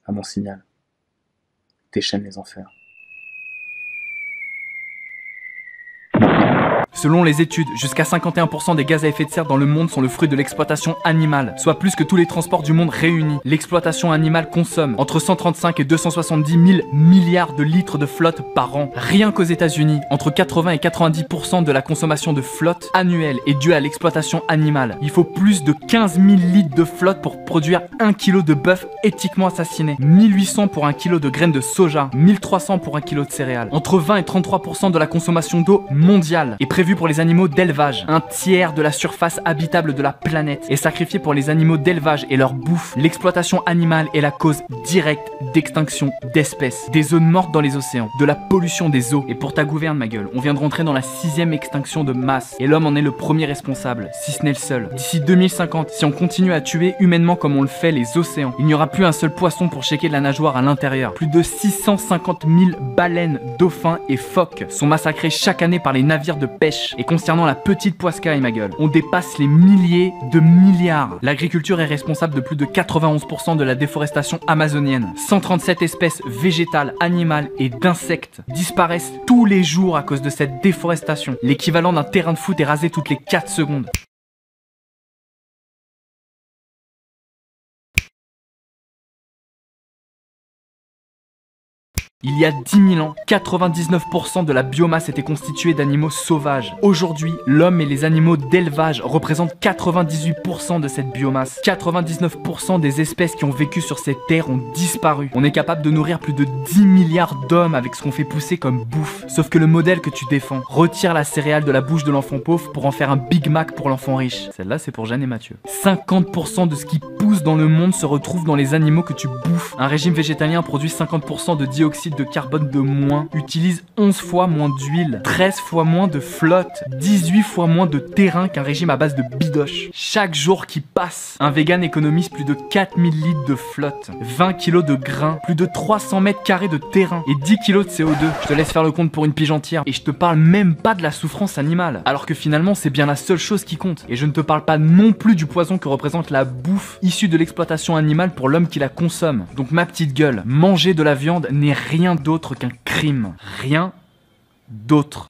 à mon signal. Déchaîne les enfers. Selon les études, jusqu'à 51% des gaz à effet de serre dans le monde sont le fruit de l'exploitation animale, soit plus que tous les transports du monde réunis. L'exploitation animale consomme entre 135 et 270 000 milliards de litres de flotte par an. Rien qu'aux États-Unis, entre 80 et 90% de la consommation de flotte annuelle est due à l'exploitation animale. Il faut plus de 15 000 litres de flotte pour produire 1 kg de bœuf éthiquement assassiné, 1800 pour 1 kg de graines de soja, 1300 pour 1 kg de céréales. Entre 20 et 33% de la consommation d'eau mondiale est prévue pour les animaux d'élevage. Un tiers de la surface habitable de la planète est sacrifié pour les animaux d'élevage et leur bouffe. L'exploitation animale est la cause directe d'extinction d'espèces, des zones mortes dans les océans, de la pollution des eaux. Et pour ta gouverne, ma gueule, on vient de rentrer dans la 6e extinction de masse. Et l'homme en est le premier responsable, si ce n'est le seul. D'ici 2050, si on continue à tuer humainement comme on le fait les océans, il n'y aura plus un seul poisson pour checker de la nageoire à l'intérieur. Plus de 650 000 baleines, dauphins et phoques sont massacrés chaque année par les navires de pêche. Et concernant la petite poiscaille, ma gueule, on dépasse les milliers de milliards. L'agriculture est responsable de plus de 91% de la déforestation amazonienne. 137 espèces végétales, animales et d'insectes disparaissent tous les jours à cause de cette déforestation. L'équivalent d'un terrain de foot est rasé toutes les 4 secondes. Il y a 10 000 ans, 99% de la biomasse était constituée d'animaux sauvages. Aujourd'hui, l'homme et les animaux d'élevage représentent 98% de cette biomasse. 99% des espèces qui ont vécu sur cette terre ont disparu. On est capable de nourrir plus de 10 milliards d'hommes avec ce qu'on fait pousser comme bouffe. Sauf que le modèle que tu défends retire la céréale de la bouche de l'enfant pauvre pour en faire un Big Mac pour l'enfant riche. Celle-là, c'est pour Jeanne et Mathieu. 50% de ce qui pousse dans le monde se retrouve dans les animaux que tu bouffes. Un régime végétalien produit 50% de dioxyde de carbone de moins, utilise 11 fois moins d'huile, 13 fois moins de flotte, 18 fois moins de terrain qu'un régime à base de bidoche. Chaque jour qui passe, un vegan économise plus de 4000 litres de flotte, 20 kg de grains, plus de 300 mètres carrés de terrain et 10 kg de CO2. Je te laisse faire le compte pour une pige entière et je te parle même pas de la souffrance animale, alors que finalement c'est bien la seule chose qui compte. Et je ne te parle pas non plus du poison que représente la bouffe issue de l'exploitation animale pour l'homme qui la consomme. Donc ma petite gueule, manger de la viande n'est rien d'autre qu'un crime. Rien d'autre.